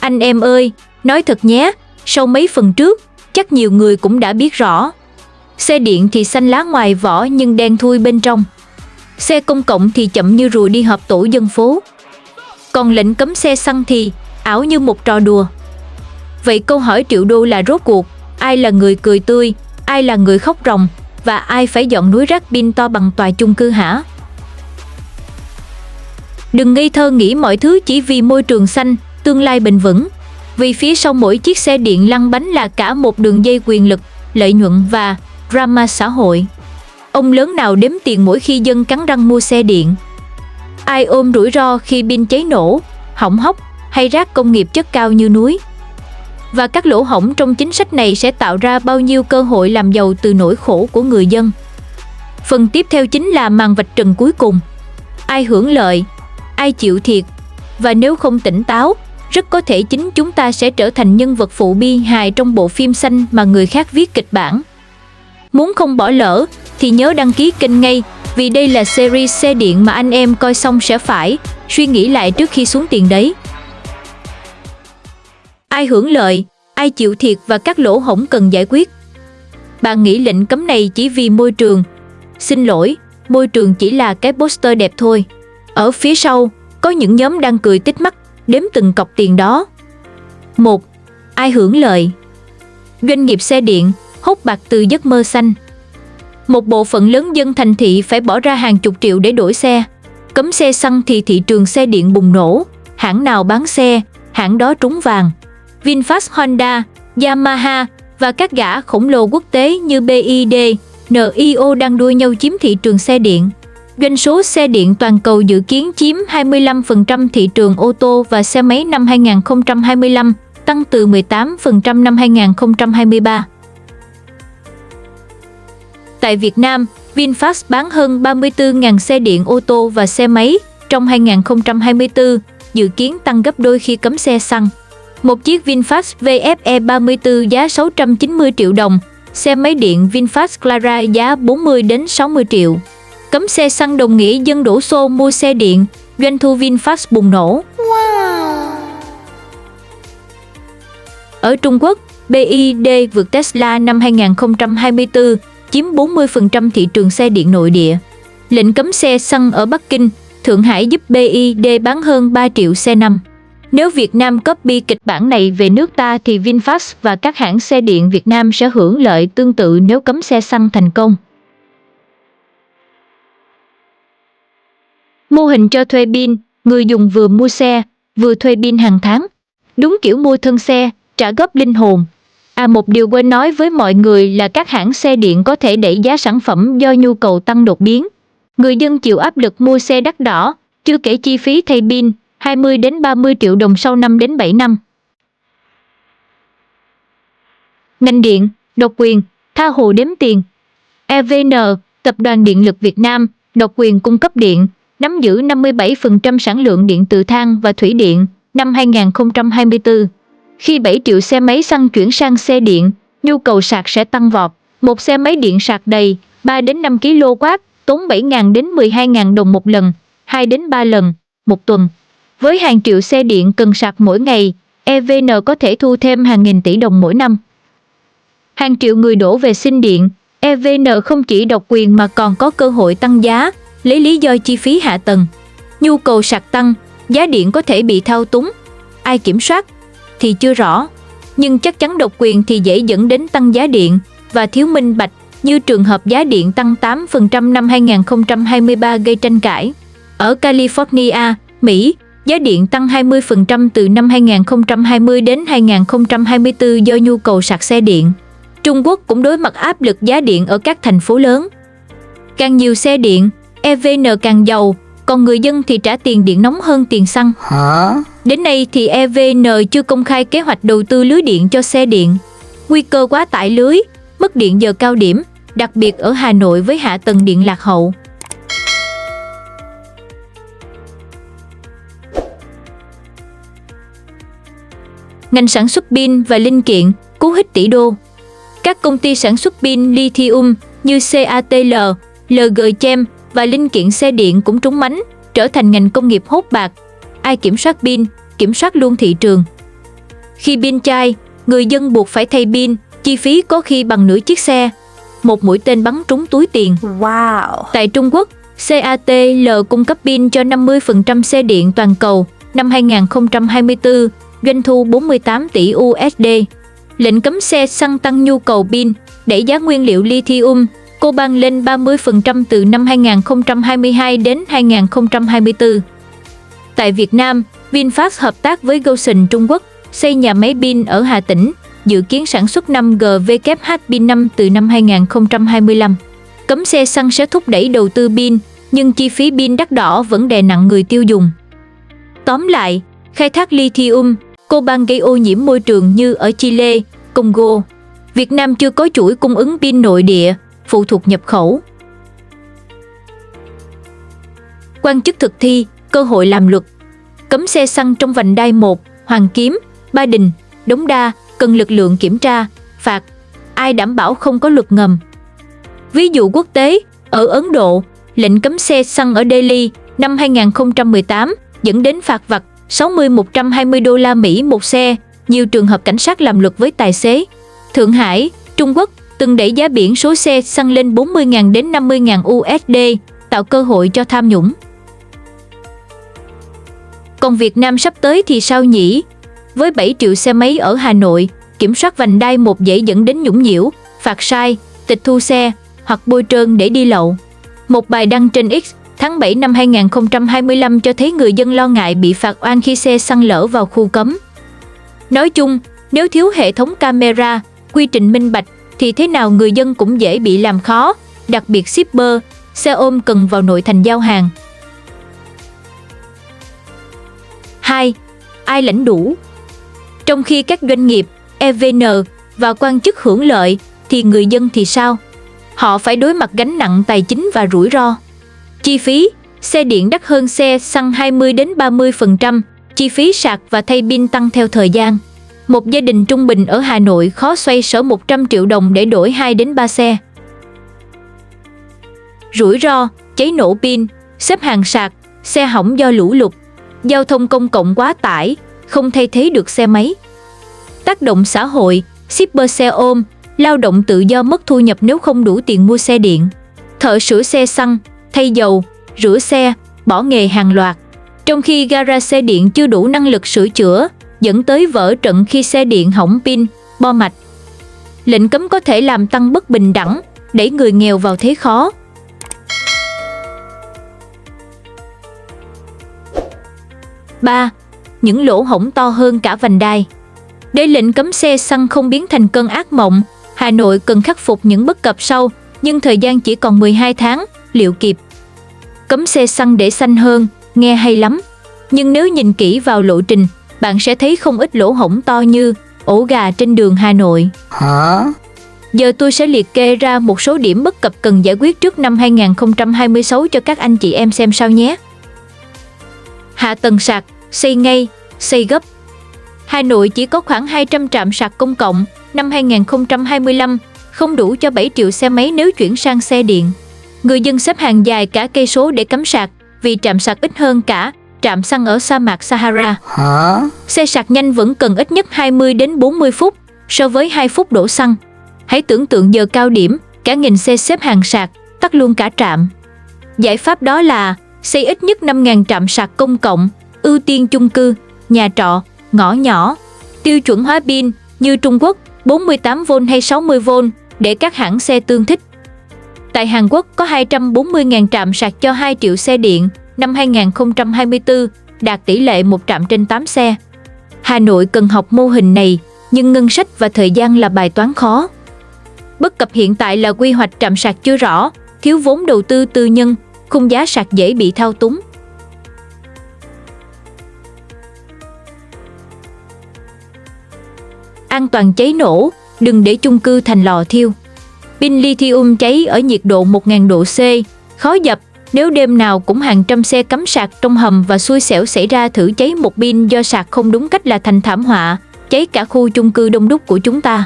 Anh em ơi, nói thật nhé, sau mấy phần trước, chắc nhiều người cũng đã biết rõ. Xe điện thì xanh lá ngoài vỏ nhưng đen thui bên trong. Xe công cộng thì chậm như rùa đi họp tổ dân phố. Còn lệnh cấm xe xăng thì ảo như một trò đùa. Vậy câu hỏi triệu đô là rốt cuộc, ai là người cười tươi, ai là người khóc ròng, và ai phải dọn núi rác pin to bằng tòa chung cư hả? Đừng ngây thơ nghĩ mọi thứ chỉ vì môi trường xanh, tương lai bền vững. Vì phía sau mỗi chiếc xe điện lăn bánh là cả một đường dây quyền lực, lợi nhuận và drama xã hội. Ông lớn nào đếm tiền mỗi khi dân cắn răng mua xe điện? Ai ôm rủi ro khi pin cháy nổ, hỏng hóc hay rác công nghiệp chất cao như núi? Và các lỗ hổng trong chính sách này sẽ tạo ra bao nhiêu cơ hội làm giàu từ nỗi khổ của người dân? Phần tiếp theo chính là màn vạch trần cuối cùng. Ai hưởng lợi? Ai chịu thiệt? Và nếu không tỉnh táo, rất có thể chính chúng ta sẽ trở thành nhân vật phụ bi hài trong bộ phim xanh mà người khác viết kịch bản. Muốn không bỏ lỡ thì nhớ đăng ký kênh ngay, vì đây là series xe điện mà anh em coi xong sẽ phải suy nghĩ lại trước khi xuống tiền đấy. Ai hưởng lợi, ai chịu thiệt và các lỗ hổng cần giải quyết? Bạn nghĩ lệnh cấm này chỉ vì môi trường? Xin lỗi, môi trường chỉ là cái poster đẹp thôi. Ở phía sau, có những nhóm đang cười tít mắt, đếm từng cọc tiền đó. 1. Ai hưởng lợi? Doanh nghiệp xe điện, hốt bạc từ giấc mơ xanh. Một bộ phận lớn dân thành thị phải bỏ ra hàng chục triệu để đổi xe. Cấm xe xăng thì thị trường xe điện bùng nổ. Hãng nào bán xe, hãng đó trúng vàng. VinFast, Honda, Yamaha và các gã khổng lồ quốc tế như BYD, NIO đang đua nhau chiếm thị trường xe điện. Doanh số xe điện toàn cầu dự kiến chiếm 25% thị trường ô tô và xe máy năm 2025, tăng từ 18% năm 2023. Tại Việt Nam, VinFast bán hơn 34.000 xe điện ô tô và xe máy trong 2024, dự kiến tăng gấp đôi khi cấm xe xăng. Một chiếc VinFast VFE 34 giá 690 triệu đồng, xe máy điện VinFast Clara giá 40 đến 60 triệu. Cấm xe xăng đồng nghĩa dân đổ xô mua xe điện, doanh thu VinFast bùng nổ. Wow. Ở Trung Quốc, BYD vượt Tesla năm 2024, chiếm 40% thị trường xe điện nội địa. Lệnh cấm xe xăng ở Bắc Kinh, Thượng Hải giúp BYD bán hơn 3 triệu xe năm. Nếu Việt Nam copy kịch bản này về nước ta thì VinFast và các hãng xe điện Việt Nam sẽ hưởng lợi tương tự nếu cấm xe xăng thành công. Mô hình cho thuê pin, người dùng vừa mua xe, vừa thuê pin hàng tháng. Đúng kiểu mua thân xe, trả góp linh hồn. Một điều quên nói với mọi người là các hãng xe điện có thể đẩy giá sản phẩm do nhu cầu tăng đột biến. Người dân chịu áp lực mua xe đắt đỏ, chưa kể chi phí thay pin, 20 đến 30 triệu đồng sau 5 đến 7 năm. Ngành điện, độc quyền, tha hồ đếm tiền. EVN, Tập đoàn Điện lực Việt Nam, độc quyền cung cấp điện, nắm giữ 57% sản lượng điện từ than và thủy điện năm 2024. Khi 7 triệu xe máy xăng chuyển sang xe điện, nhu cầu sạc sẽ tăng vọt. Một xe máy điện sạc đầy 3 đến 5 kW tốn 7.000 đến 12.000 đồng một lần, 2 đến 3 lần một tuần. Với hàng triệu xe điện cần sạc mỗi ngày, EVN có thể thu thêm hàng nghìn tỷ đồng mỗi năm. Hàng triệu người đổ về xin điện, EVN không chỉ độc quyền mà còn có cơ hội tăng giá, lấy lý do chi phí hạ tầng. Nhu cầu sạc tăng, giá điện có thể bị thao túng. Ai kiểm soát? Thì chưa rõ. Nhưng chắc chắn độc quyền thì dễ dẫn đến tăng giá điện và thiếu minh bạch, như trường hợp giá điện tăng 8% năm 2023 gây tranh cãi. Ở California, Mỹ, giá điện tăng 20% từ năm 2020 đến 2024 do nhu cầu sạc xe điện. Trung Quốc cũng đối mặt áp lực giá điện ở các thành phố lớn. Càng nhiều xe điện, EVN càng giàu, còn người dân thì trả tiền điện nóng hơn tiền xăng. Đến nay thì EVN chưa công khai kế hoạch đầu tư lưới điện cho xe điện. Nguy cơ quá tải lưới, mất điện giờ cao điểm, đặc biệt ở Hà Nội với hạ tầng điện lạc hậu. Ngành sản xuất pin và linh kiện, cú hích tỷ đô. Các công ty sản xuất pin lithium như CATL, LG Chem và linh kiện xe điện cũng trúng mánh, trở thành ngành công nghiệp hốt bạc. Ai kiểm soát pin, kiểm soát luôn thị trường. Khi pin chai, người dân buộc phải thay pin, chi phí có khi bằng nửa chiếc xe. Một mũi tên bắn trúng túi tiền. Wow. Tại Trung Quốc, CATL cung cấp pin cho 50% xe điện toàn cầu. Năm 2024, doanh thu 48 tỷ USD. Lệnh cấm xe xăng tăng nhu cầu pin, đẩy giá nguyên liệu lithium, coban lên 30% từ năm 2022 đến 2024. Tại Việt Nam, VinFast hợp tác với Gotion Trung Quốc, xây nhà máy pin ở Hà Tĩnh, dự kiến sản xuất 5GWh pin 5 từ năm 2025. Cấm xe xăng sẽ thúc đẩy đầu tư pin, nhưng chi phí pin đắt đỏ vẫn đè nặng người tiêu dùng. Tóm lại, khai thác lithium, coban gây ô nhiễm môi trường như ở Chile, Congo. Việt Nam chưa có chuỗi cung ứng pin nội địa, phụ thuộc nhập khẩu. Quan chức thực thi, cơ hội làm luật. Cấm xe xăng trong vành đai 1, Hoàng Kiếm, Ba Đình, Đống Đa, cần lực lượng kiểm tra, phạt. Ai đảm bảo không có luật ngầm? Ví dụ quốc tế, ở Ấn Độ, lệnh cấm xe xăng ở Delhi năm 2018 dẫn đến phạt vặt 60-120 đô la Mỹ một xe, nhiều trường hợp cảnh sát làm luật với tài xế. Thượng Hải, Trung Quốc từng đẩy giá biển số xe xăng lên 40.000 đến 50.000 USD, tạo cơ hội cho tham nhũng. Còn Việt Nam sắp tới thì sao nhỉ? Với 7 triệu xe máy ở Hà Nội, kiểm soát vành đai 1 dễ dẫn đến nhũng nhiễu, phạt sai, tịch thu xe hoặc bôi trơn để đi lậu. Một bài đăng trên X tháng 7 năm 2025 cho thấy người dân lo ngại bị phạt oan khi xe xăng lỡ vào khu cấm. Nói chung, nếu thiếu hệ thống camera, quy trình minh bạch thì thế nào người dân cũng dễ bị làm khó, đặc biệt shipper, xe ôm cần vào nội thành giao hàng. 2. Ai lãnh đủ? Trong khi các doanh nghiệp, EVN và quan chức hưởng lợi, thì người dân thì sao? Họ phải đối mặt gánh nặng tài chính và rủi ro. Chi phí, xe điện đắt hơn xe xăng 20 đến 30%, chi phí sạc và thay pin tăng theo thời gian. Một gia đình trung bình ở Hà Nội khó xoay sở 100 triệu đồng để đổi 2 đến 3 xe. Rủi ro, cháy nổ pin, xếp hàng sạc, xe hỏng do lũ lụt, giao thông công cộng quá tải, không thay thế được xe máy. Tác động xã hội, shipper xe ôm, lao động tự do mất thu nhập nếu không đủ tiền mua xe điện. Thợ sửa xe xăng, thay dầu, rửa xe, bỏ nghề hàng loạt. Trong khi gara xe điện chưa đủ năng lực sửa chữa, dẫn tới vỡ trận khi xe điện hỏng pin, bo mạch. Lệnh cấm có thể làm tăng bất bình đẳng, đẩy người nghèo vào thế khó. 3. Những lỗ hổng to hơn cả vành đai. Để lệnh cấm xe xăng không biến thành cơn ác mộng, Hà Nội cần khắc phục những bất cập sau, nhưng thời gian chỉ còn 12 tháng, liệu kịp? Cấm xe xăng để xanh hơn, nghe hay lắm. Nhưng nếu nhìn kỹ vào lộ trình, bạn sẽ thấy không ít lỗ hổng to như ổ gà trên đường Hà Nội. Hả? Giờ tôi sẽ liệt kê ra một số điểm bất cập cần giải quyết trước năm 2026 cho các anh chị em xem sao nhé. Hạ tầng sạc, xây ngay, xây gấp. Hà Nội chỉ có khoảng 200 trạm sạc công cộng, năm 2025, không đủ cho 7 triệu xe máy nếu chuyển sang xe điện. Người dân xếp hàng dài cả cây số để cắm sạc, vì trạm sạc ít hơn cả trạm xăng ở sa mạc Sahara. Hả? Xe sạc nhanh vẫn cần ít nhất 20 đến 40 phút so với 2 phút đổ xăng. Hãy tưởng tượng giờ cao điểm, cả nghìn xe xếp hàng sạc, tắc luôn cả trạm. Giải pháp đó là xây ít nhất 5.000 trạm sạc công cộng, ưu tiên chung cư, nhà trọ, ngõ nhỏ. Tiêu chuẩn hóa pin như Trung Quốc 48V hay 60V để các hãng xe tương thích. Tại Hàn Quốc có 240.000 trạm sạc cho 2 triệu xe điện, năm 2024 đạt tỷ lệ 1 trạm trên 8 xe. Hà Nội cần học mô hình này, nhưng ngân sách và thời gian là bài toán khó. Bất cập hiện tại là quy hoạch trạm sạc chưa rõ, thiếu vốn đầu tư tư nhân, khung giá sạc dễ bị thao túng. An toàn cháy nổ, đừng để chung cư thành lò thiêu. Pin lithium cháy ở nhiệt độ 1000 độ C, khó dập. Nếu đêm nào cũng hàng trăm xe cắm sạc trong hầm và xui xẻo xảy ra thử cháy một pin do sạc không đúng cách là thành thảm họa, cháy cả khu chung cư đông đúc của chúng ta.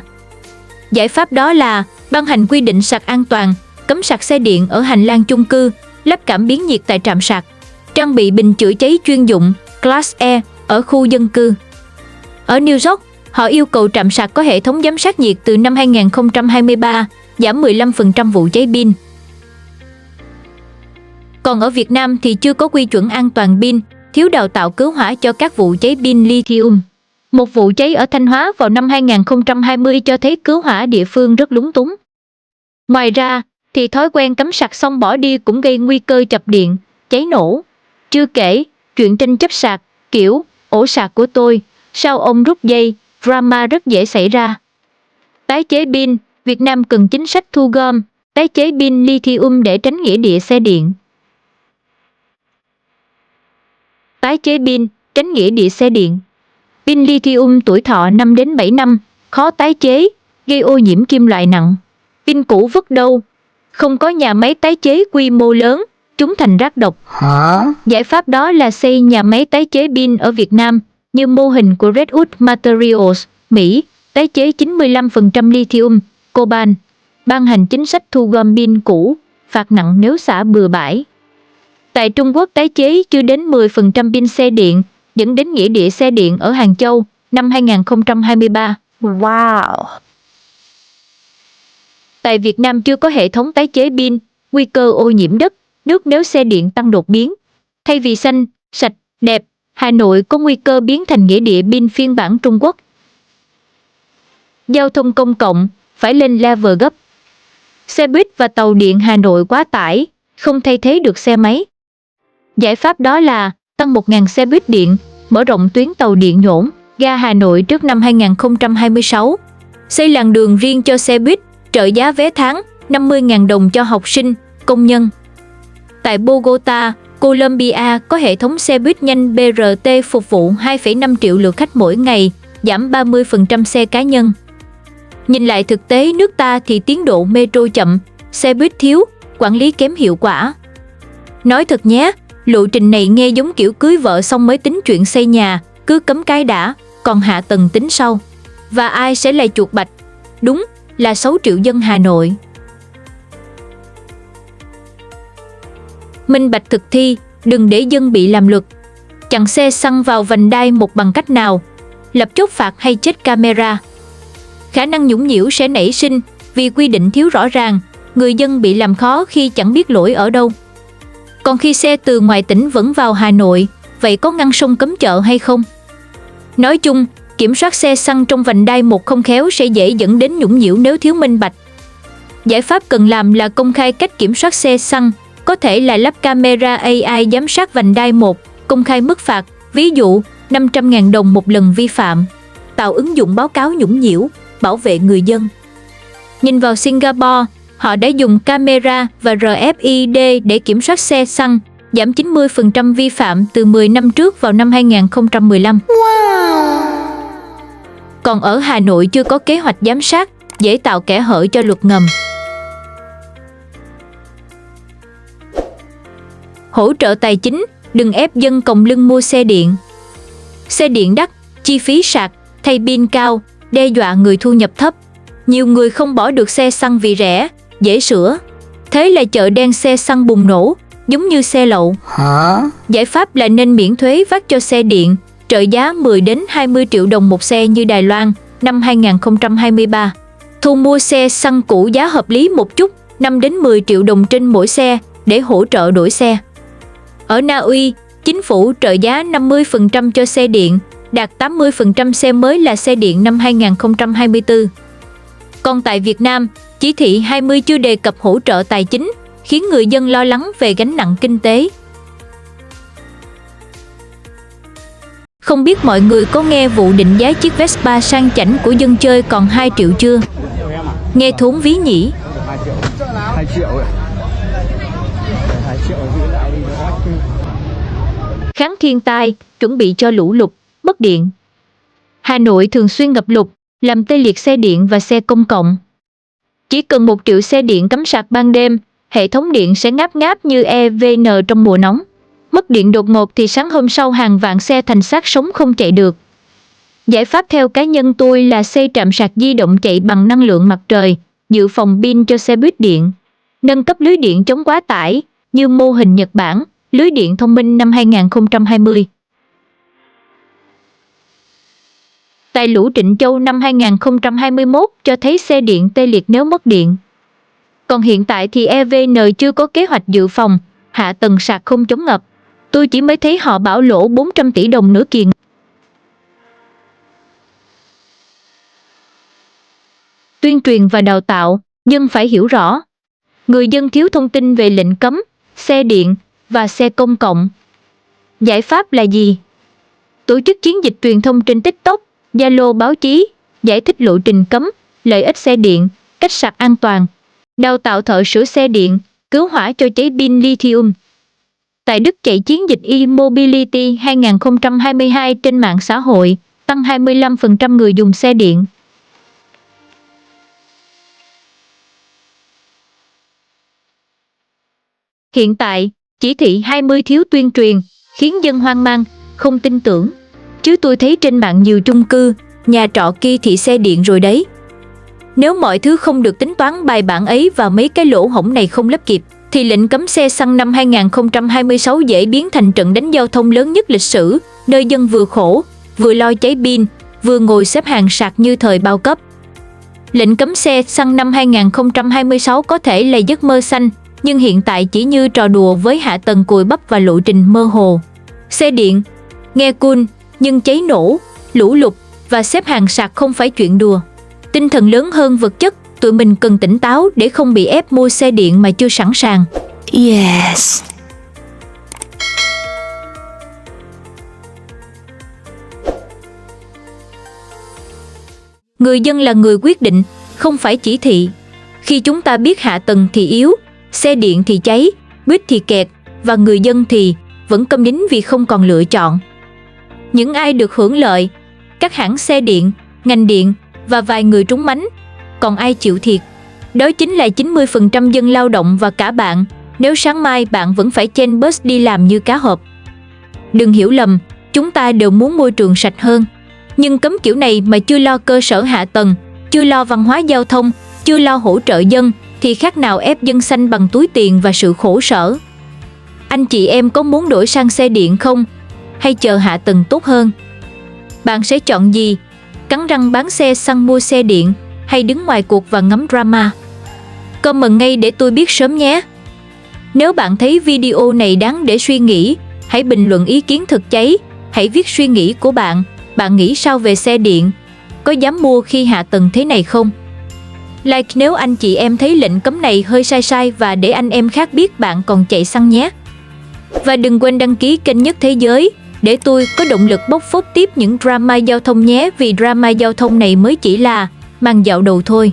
Giải pháp đó là ban hành quy định sạc an toàn, cấm sạc xe điện ở hành lang chung cư, lắp cảm biến nhiệt tại trạm sạc, trang bị bình chữa cháy chuyên dụng Class E ở khu dân cư. Ở New York, Họ yêu cầu trạm sạc có hệ thống giám sát nhiệt từ năm 2023, giảm 15% vụ cháy pin. Còn ở Việt Nam thì chưa có quy chuẩn an toàn pin, thiếu đào tạo cứu hỏa cho các vụ cháy pin lithium. Một vụ cháy ở Thanh Hóa vào năm 2020 cho thấy cứu hỏa địa phương rất lúng túng. Ngoài ra, thì thói quen cắm sạc xong bỏ đi cũng gây nguy cơ chập điện, cháy nổ. Chưa kể, chuyện tranh chấp sạc, kiểu, ổ sạc của tôi, sao ông rút dây, drama rất dễ xảy ra. Tái chế pin, Việt Nam cần chính sách thu gom, tái chế pin lithium để tránh nghĩa địa xe điện. Tái chế pin, tránh nghĩa địa xe điện. Pin lithium tuổi thọ 5 đến 7 năm, khó tái chế, gây ô nhiễm kim loại nặng. Pin cũ vứt đâu? Không có nhà máy tái chế quy mô lớn, chúng thành rác độc. Giải pháp đó là xây nhà máy tái chế pin ở Việt Nam, như mô hình của Redwood Materials, Mỹ, tái chế 95% lithium, cobalt, ban hành chính sách thu gom pin cũ, phạt nặng nếu xả bừa bãi. Tại Trung Quốc tái chế chưa đến 10% pin xe điện, dẫn đến nghĩa địa xe điện ở Hàng Châu năm 2023. Wow! Tại Việt Nam chưa có hệ thống tái chế pin, nguy cơ ô nhiễm đất, nước nếu xe điện tăng đột biến. Thay vì xanh, sạch, đẹp, Hà Nội có nguy cơ biến thành nghĩa địa pin phiên bản Trung Quốc. Giao thông công cộng phải lên level gấp. Xe buýt và tàu điện Hà Nội quá tải, không thay thế được xe máy. Giải pháp đó là tăng 1.000 xe buýt điện, mở rộng tuyến tàu điện Nhổn, ga Hà Nội trước năm 2026. Xây làn đường riêng cho xe buýt, trợ giá vé tháng 50.000 đồng cho học sinh, công nhân. Tại Bogota, Colombia có hệ thống xe buýt nhanh BRT phục vụ 2,5 triệu lượt khách mỗi ngày, giảm 30% xe cá nhân. Nhìn lại thực tế nước ta thì tiến độ metro chậm, xe buýt thiếu, quản lý kém hiệu quả. Nói thật nhé, lộ trình này nghe giống kiểu cưới vợ xong mới tính chuyện xây nhà, cứ cấm cái đã, còn hạ tầng tính sau. Và ai sẽ là chuột bạch? Đúng, là 6 triệu dân Hà Nội. Minh bạch thực thi, đừng để dân bị làm luật. Chặn xe xăng vào vành đai một bằng cách nào? Lập chốt phạt hay chết camera? Khả năng nhũng nhiễu sẽ nảy sinh vì quy định thiếu rõ ràng, người dân bị làm khó khi chẳng biết lỗi ở đâu. Còn khi xe từ ngoài tỉnh vẫn vào Hà Nội, vậy có ngăn sông cấm chợ hay không? Nói chung, kiểm soát xe xăng trong vành đai một không khéo sẽ dễ dẫn đến nhũng nhiễu nếu thiếu minh bạch. Giải pháp cần làm là công khai cách kiểm soát xe xăng, có thể là lắp camera AI giám sát vành đai 1, công khai mức phạt, ví dụ 500.000 đồng một lần vi phạm, tạo ứng dụng báo cáo nhũng nhiễu, bảo vệ người dân. Nhìn vào Singapore, họ đã dùng camera và RFID để kiểm soát xe xăng, giảm 90% vi phạm từ 10 năm trước vào năm 2015. Wow! Còn ở Hà Nội chưa có kế hoạch giám sát, dễ tạo kẽ hở cho luật ngầm. Hỗ trợ tài chính, đừng ép dân còng lưng mua xe điện. Xe điện đắt, chi phí sạc, thay pin cao, đe dọa người thu nhập thấp. Nhiều người không bỏ được xe xăng vì rẻ, dễ sửa. Thế là chợ đen xe xăng bùng nổ, giống như xe lậu. Giải pháp là nên miễn thuế VAT cho xe điện, trợ giá 10 đến 20 triệu đồng một xe như Đài Loan năm 2023. Thu mua xe xăng cũ giá hợp lý một chút, 5 đến 10 triệu đồng trên mỗi xe để hỗ trợ đổi xe. Ở Na Uy, chính phủ trợ giá 50% cho xe điện, đạt 80% xe mới là xe điện năm 2024. Còn tại Việt Nam, chỉ thị 20 chưa đề cập hỗ trợ tài chính, khiến người dân lo lắng về gánh nặng kinh tế. Không biết mọi người có nghe vụ định giá chiếc Vespa sang chảnh của dân chơi còn 2 triệu chưa? Nghe thốn ví nhỉ? 2 triệu ấy. 2 triệu Kháng thiên tai, chuẩn bị cho lũ lụt, mất điện. Hà Nội thường xuyên ngập lụt, làm tê liệt xe điện và xe công cộng. Chỉ cần 1 triệu xe điện cắm sạc ban đêm, hệ thống điện sẽ ngáp ngáp như EVN trong mùa nóng. Mất điện đột ngột thì sáng hôm sau hàng vạn xe thành xác sống không chạy được. Giải pháp theo cá nhân tôi là xây trạm sạc di động chạy bằng năng lượng mặt trời, dự phòng pin cho xe buýt điện. Nâng cấp lưới điện chống quá tải, như mô hình Nhật Bản, lưới điện thông minh năm 2020. Tại Lũ Trịnh Châu năm 2021 cho thấy xe điện tê liệt nếu mất điện. Còn hiện tại thì EVN chưa có kế hoạch dự phòng, hạ tầng sạc không chống ngập. Tôi chỉ mới thấy họ bảo lỗ 400 tỷ đồng nữa kìa. Tuyên truyền và đào tạo, dân phải hiểu rõ. Người dân thiếu thông tin về lệnh cấm, xe điện và xe công cộng. Giải pháp là gì? Tổ chức chiến dịch truyền thông trên TikTok, Zalo, báo chí, giải thích lộ trình cấm, lợi ích xe điện, cách sạc an toàn. Đào tạo thợ sửa xe điện, cứu hỏa cho cháy pin lithium. Tại Đức chạy chiến dịch e-mobility 2022 trên mạng xã hội, tăng 25% người dùng xe điện. Hiện tại, chỉ thị 20 thiếu tuyên truyền, khiến dân hoang mang, không tin tưởng. Chứ tôi thấy trên mạng nhiều chung cư, nhà trọ kia thì xe điện rồi đấy. Nếu mọi thứ không được tính toán bài bản ấy và mấy cái lỗ hổng này không lấp kịp, thì lệnh cấm xe xăng năm 2026 dễ biến thành trận đánh giao thông lớn nhất lịch sử, nơi dân vừa khổ, vừa lo cháy pin, vừa ngồi xếp hàng sạc như thời bao cấp. Lệnh cấm xe xăng năm 2026 có thể là giấc mơ xanh, nhưng hiện tại chỉ như trò đùa với hạ tầng cùi bắp và lộ trình mơ hồ. Xe điện, nghe cool, nhưng cháy nổ, lũ lụt và xếp hàng sạc không phải chuyện đùa. Tinh thần lớn hơn vật chất, tụi mình cần tỉnh táo để không bị ép mua xe điện mà chưa sẵn sàng. Yes. Người dân là người quyết định, không phải chỉ thị. Khi chúng ta biết hạ tầng thì yếu, xe điện thì cháy, buýt thì kẹt, và người dân thì vẫn câm nín vì không còn lựa chọn. Những ai được hưởng lợi? Các hãng xe điện, ngành điện và vài người trúng mánh. Còn ai chịu thiệt? Đó chính là 90% dân lao động và cả bạn, nếu sáng mai bạn vẫn phải chen bus đi làm như cá hộp. Đừng hiểu lầm, chúng ta đều muốn môi trường sạch hơn. Nhưng cấm kiểu này mà chưa lo cơ sở hạ tầng, chưa lo văn hóa giao thông, chưa lo hỗ trợ dân, thì khác nào ép dân xanh bằng túi tiền và sự khổ sở. Anh chị em có muốn đổi sang xe điện không? Hay chờ hạ tầng tốt hơn? Bạn sẽ chọn gì? Cắn răng bán xe xăng mua xe điện, hay đứng ngoài cuộc và ngắm drama? Comment ngay để tôi biết sớm nhé! Nếu bạn thấy video này đáng để suy nghĩ, hãy bình luận ý kiến thực cháy, hãy viết suy nghĩ của bạn. Bạn nghĩ sao về xe điện? Có dám mua khi hạ tầng thế này không? Like nếu anh chị em thấy lệnh cấm này hơi sai và để anh em khác biết bạn còn chạy xăng nhé. Và đừng quên đăng ký kênh Nhất Thế Giới để tôi có động lực bóc phốt tiếp những drama giao thông nhé, vì drama giao thông này mới chỉ là màn dạo đầu thôi.